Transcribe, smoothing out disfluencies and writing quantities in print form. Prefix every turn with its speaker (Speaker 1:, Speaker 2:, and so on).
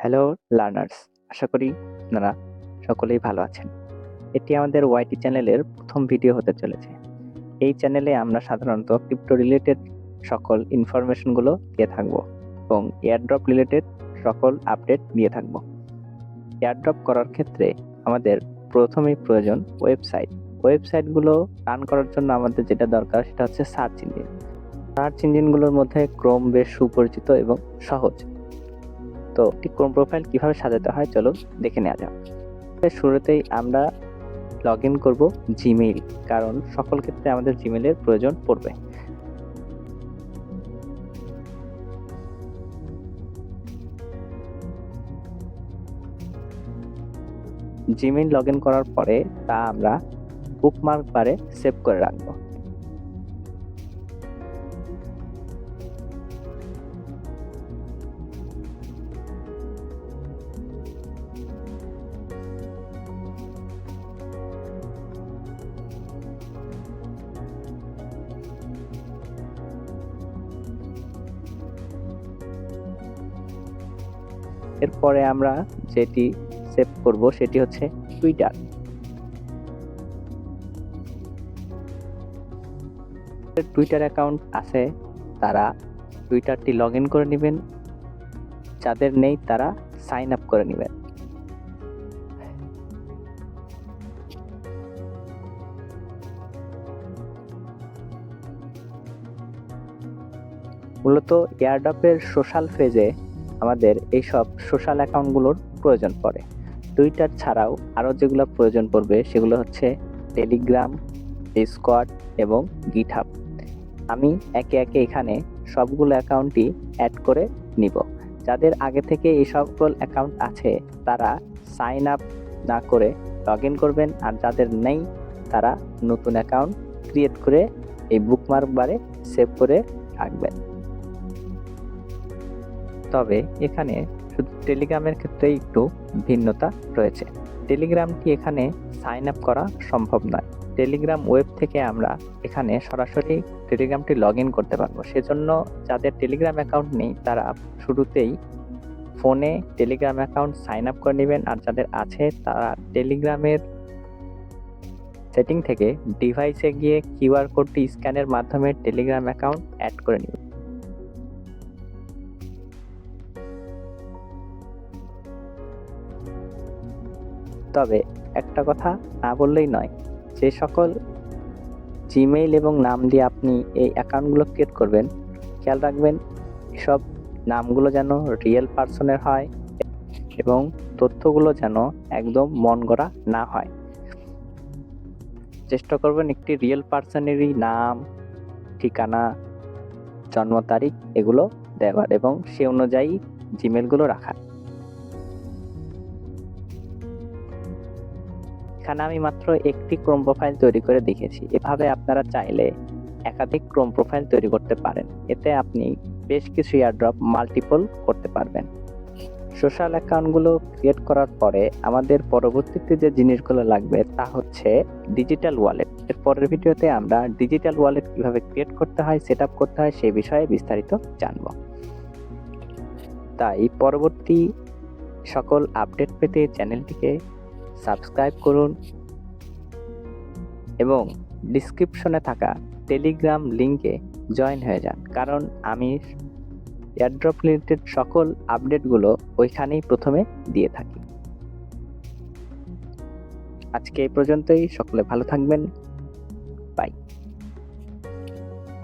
Speaker 1: Hello learners, আশা করি আপনারা সকলেই ভালো আছেন। এটি আমাদের ওয়াইটি চ্যানেলের প্রথম ভিডিও হতে চলেছে। এই চ্যানেলে আমরা সাধারণত ক্রিপ্টো রিলেটেড সকল ইনফরমেশনগুলো দিয়ে থাকবো এবং এয়ারড্রপ রিলেটেড সকল আপডেট দিয়ে থাকবো। এয়ারড্রপ করার ক্ষেত্রে আমাদের প্রথমেই প্রয়োজন ওয়েবসাইটগুলো রান করার জন্য আমাদের যেটা দরকার সেটা হচ্ছে সার্চ ইঞ্জিন। সার্চ ইঞ্জিনগুলোর মধ্যে ক্রোম বেশ সুপরিচিত এবং সহজ। তো একটি ক্রোম প্রোফাইল কিভাবে সাজাতে হয় চলো দেখে নেওয়া যাক। শুরুতেই আমরা লগ ইন করবো জিমেইল, কারণ সকল ক্ষেত্রে আমাদের জিমেইলের প্রয়োজন পড়বে। জিমেইল লগ ইন করার পরে তা আমরা বুকমার্ক বারে সেভ করে রাখবো। এরপরে আমরা যেটি সেভ করব সেটি হচ্ছে টুইটার। টুইটার অ্যাকাউন্ট আছে তারা টুইটারটি লগ ইন করে নেবেন, যাদের নেই তারা সাইন আপ করে নেবেন। মূলত এয়ারড্রপের সোশ্যাল ফেজে আমাদের এইসব সোশ্যাল অ্যাকাউন্টগুলোর প্রয়োজন পড়ে। টুইটার ছাড়াও আরও যেগুলো প্রয়োজন পড়বে সেগুলো হচ্ছে টেলিগ্রাম, ডিসকর্ড এবং গিটহাব। আমি একে একে এখানে সবগুলো অ্যাকাউন্টই অ্যাড করে নিব। যাদের আগে থেকে এই সকল অ্যাকাউন্ট আছে তারা সাইন আপ না করে লগ ইন করবেন, আর যাদের নেই তারা নতুন অ্যাকাউন্ট ক্রিয়েট করে এই বুকমার্ক বারে সেভ করে রাখবেন। তবে এখানে শুধু টেলিগ্রামের ক্ষেত্রে একটু ভিন্নতা রয়েছে। টেলিগ্রামটি এখানে সাইন আপ করা সম্ভব নয়। টেলিগ্রাম ওয়েব থেকে আমরা এখানে সরাসরি টেলিগ্রামটি লগ ইন করতে পারবো। সেজন্য যাদের টেলিগ্রাম অ্যাকাউন্ট নেই তারা শুরুতেই ফোনে টেলিগ্রাম অ্যাকাউন্ট সাইন আপ করে নেবেন, আর যাদের আছে তারা টেলিগ্রামের সেটিং থেকে ডিভাইসে গিয়ে কিউআর কোডটি স্ক্যানের মাধ্যমে টেলিগ্রাম অ্যাকাউন্ট অ্যাড করে নেবেন। তবে একটা কথা না বললেই নয়, যে সকল জিমেইল এবং নাম দিয়ে আপনি এই অ্যাকাউন্টগুলো ক্রিয়েট করবেন, খেয়াল রাখবেন এসব নামগুলো যেন রিয়েল পার্সনের হয় এবং তথ্যগুলো যেন একদম মন গড়া না হয়। চেষ্টা করবেন একটি রিয়েল পার্সনেরই নাম, ঠিকানা, জন্ম তারিখ এগুলো দেওয়ার এবং সে অনুযায়ী জিমেইলগুলো রাখার। এখানে আমি মাত্র একটি ক্রোম প্রোফাইল তৈরি করে দেখেছি। এভাবে আপনারা চাইলে একাধিক ক্রোম প্রোফাইল তৈরি করতে পারেন। এতে আপনি বেশ কিছু এয়ারড্রপ মাল্টিপল করতে পারবেন। সোশ্যাল অ্যাকাউন্টগুলো ক্রিয়েট করার পরে আমাদের পরবর্তীতে যে জিনিসগুলো লাগবে তা হচ্ছে ডিজিটাল ওয়ালেট। এর পরের ভিডিওতে আমরা ডিজিটাল ওয়ালেট কিভাবে ক্রিয়েট করতে হয়, সেট আপ করতে হয় সেই বিষয়ে বিস্তারিত জানব। তাই পরবর্তী সকল আপডেট পেতে চ্যানেলটিকে সাবস্ক্রাইব করুন এবং ডিসক্রিপশনে থাকা টেলিগ্রাম লিংকে জয়েন হয়ে যান, কারণ আমি এয়ারড্রপ রিলেটেড সকল আপডেটগুলো ওইখানেই প্রথমে দিয়ে থাকি। আজকে এই পর্যন্তই, সকলে ভালো থাকবেন, বাই।